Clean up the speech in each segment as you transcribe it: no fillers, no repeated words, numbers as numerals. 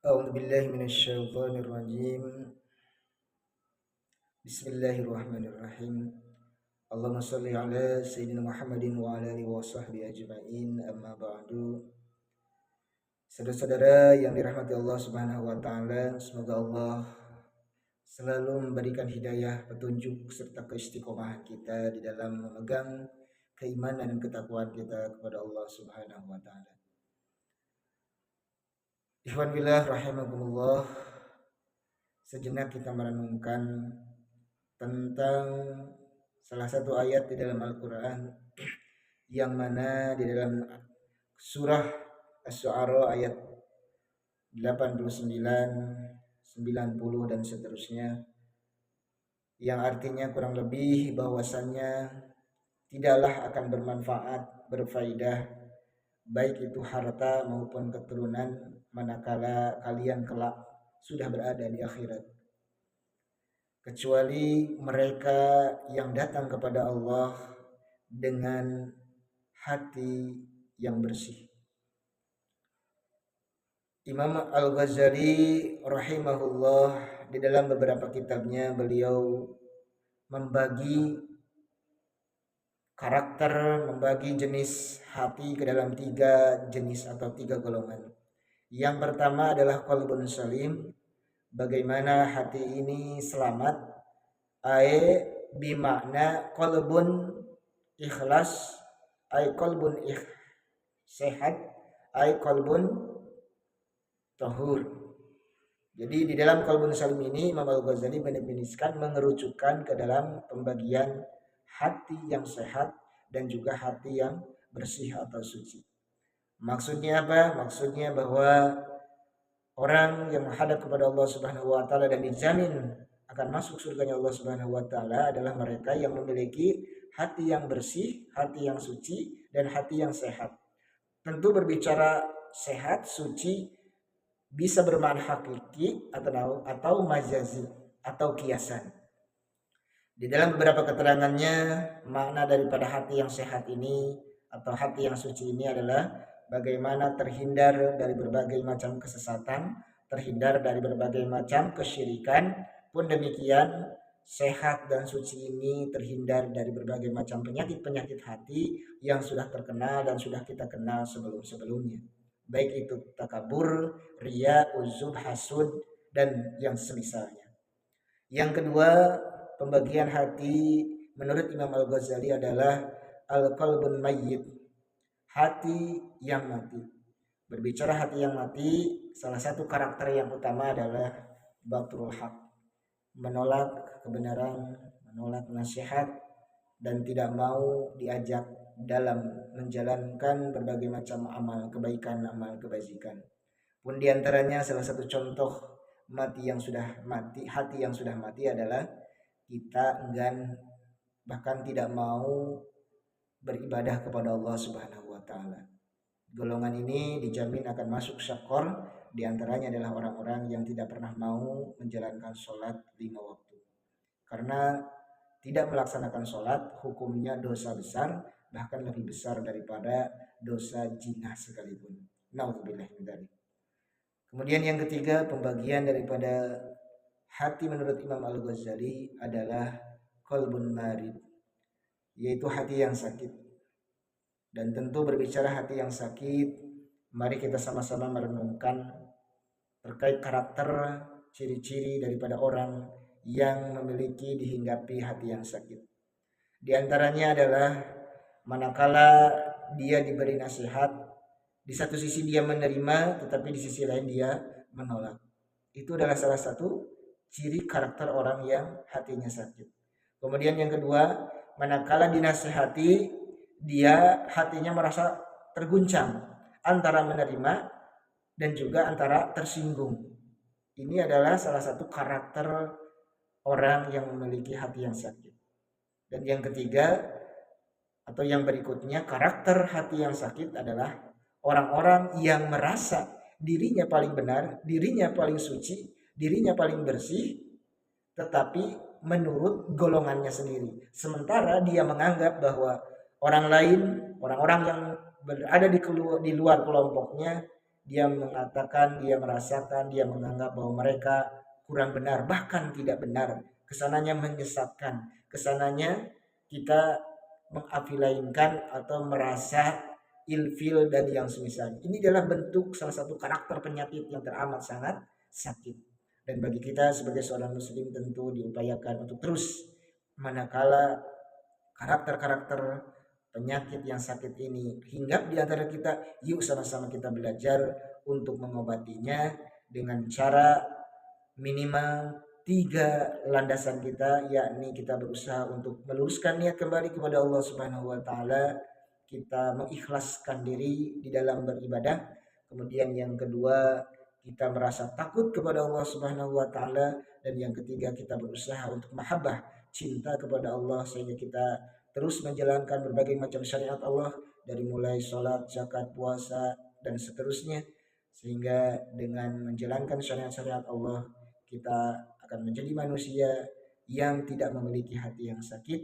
أعوذ بالله من الشيطان الرجيم. بسم الله الرحمن الرحيم. اللهم صل على سيدنا محمد وعلى آله وصحbihi ajma'in. Amma ba'du. Saudara-saudara yang dirahmati Allah Subhanahu wa taala, semoga Allah selalu memberikan hidayah, petunjuk serta keistiqomahan kita di dalam memegang keimanan dan ketakwaan kita kepada Allah Subhanahu wa taala. Ikhwan billah rahimakumullah. Sejenak kita merenungkan tentang salah satu ayat di dalam Al-Quran yang mana di dalam surah Asy-Syu'ara ayat 89, 90 dan seterusnya, yang artinya kurang lebih bahwasannya tidaklah akan bermanfaat, berfaedah baik itu harta maupun keturunan manakala kalian kelak sudah berada di akhirat, kecuali mereka yang datang kepada Allah dengan hati yang bersih. Imam Al-Ghazali rahimahullah di dalam beberapa kitabnya beliau membagi karakter, membagi jenis hati ke dalam 3 jenis atau 3 golongan. Yang pertama adalah qalbun salim, bagaimana hati ini selamat, bimakna qalbun ikhlas, qalbun sehat, qalbun tahur. Jadi di dalam qalbun salim ini Imam Al-Ghazali mendefinisikan, mengerucutkan ke dalam pembagian hati yang sehat dan juga hati yang bersih atau suci. Maksudnya apa? Maksudnya bahwa orang yang menghadap kepada Allah Subhanahu wa taala dan dijamin akan masuk surganya Allah Subhanahu wa taala adalah mereka yang memiliki hati yang bersih, hati yang suci, dan hati yang sehat. Tentu berbicara sehat, suci bisa bermakna hakiki atau majazi atau kiasan. Di dalam beberapa keterangannya, makna daripada hati yang sehat ini atau hati yang suci ini adalah bagaimana terhindar dari berbagai macam kesesatan, terhindar dari berbagai macam kesyirikan. Pun demikian, sehat dan suci ini terhindar dari berbagai macam penyakit-penyakit hati yang sudah terkenal dan sudah kita kenal sebelum-sebelumnya. Baik itu takabur, riya, uzub, hasud, dan yang semisalnya. Yang kedua, pembagian hati menurut Imam Al-Ghazali adalah al-qalbun mayyit, hati yang mati. Berbicara hati yang mati, salah satu karakter yang utama adalah batrul haq, menolak kebenaran, menolak nasihat, dan tidak mau diajak dalam menjalankan berbagai macam amal kebaikan, amal kebajikan. Pun diantaranya salah satu contoh hati yang sudah mati adalah kita enggan bahkan tidak mau beribadah kepada Allah Subhanahu wa taala. Golongan ini dijamin akan masuk syaqor, diantaranya adalah orang-orang yang tidak pernah mau menjalankan sholat 5 waktu. Karena tidak melaksanakan sholat hukumnya dosa besar, bahkan lebih besar daripada dosa jinah sekalipun. Nauzubillah min dzalik. Kemudian yang ketiga, pembagian daripada hati menurut Imam Al-Ghazali adalah qalbun marid, yaitu hati yang sakit. Dan tentu berbicara hati yang sakit, mari kita sama-sama merenungkan terkait karakter, ciri-ciri daripada orang yang memiliki dihinggapi hati yang sakit. Di antaranya adalah manakala dia diberi nasihat, di satu sisi dia menerima, tetapi di sisi lain dia menolak. Itu adalah salah satu ciri karakter orang yang hatinya sakit. Kemudian yang kedua, manakala dinasihati, dia hatinya merasa terguncang antara menerima dan juga antara tersinggung. Ini adalah salah satu karakter orang yang memiliki hati yang sakit. Dan yang ketiga atau yang berikutnya, karakter hati yang sakit adalah orang-orang yang merasa dirinya paling benar, dirinya paling suci, dirinya paling bersih, tetapi menurut golongannya sendiri. Sementara dia menganggap bahwa orang lain, orang-orang yang berada di luar kelompoknya, dia mengatakan, dia merasakan, dia menganggap bahwa mereka kurang benar, bahkan tidak benar. Kesananya menyesatkan, kesananya kita mengafilainkan atau merasa ilfil dan yang semisal. Ini adalah bentuk salah satu karakter penyakit yang teramat sangat sakit. Dan bagi kita sebagai seorang muslim tentu diupayakan untuk terus manakala karakter-karakter penyakit yang sakit ini hinggap di antara kita, yuk sama-sama kita belajar untuk mengobatinya dengan cara minimal 3 landasan kita, yakni kita berusaha untuk meluruskan niat kembali kepada Allah Subhanahu wa taala, kita mengikhlaskan diri di dalam beribadah. Kemudian yang kedua, kita merasa takut kepada Allah Subhanahu wa taala, dan yang ketiga kita berusaha untuk mahabbah, cinta kepada Allah, sehingga kita terus menjalankan berbagai macam syariat Allah dari mulai sholat, zakat, puasa dan seterusnya, sehingga dengan menjalankan syariat-syariat Allah kita akan menjadi manusia yang tidak memiliki hati yang sakit,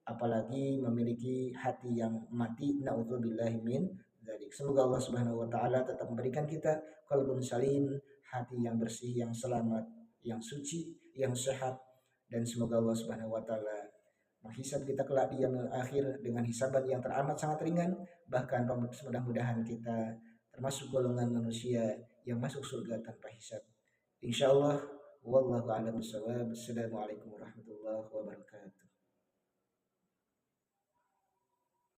apalagi memiliki hati yang mati. Nauzubillahi min dzalik. Semoga Allah Subhanahu wa taala tetap memberikan kita qalbun salim, hati yang bersih, yang selamat, yang suci, yang sehat, dan semoga Allah Subhanahu wa taala menghisab kita kelak di yaumil akhir dengan hisaban yang teramat sangat ringan. Bahkan mudah-mudahan kita termasuk golongan manusia yang masuk surga tanpa hisab. Insyaallah. Wallahu a'lam bishawab. Assalamualaikum warahmatullahi wabarakatuh.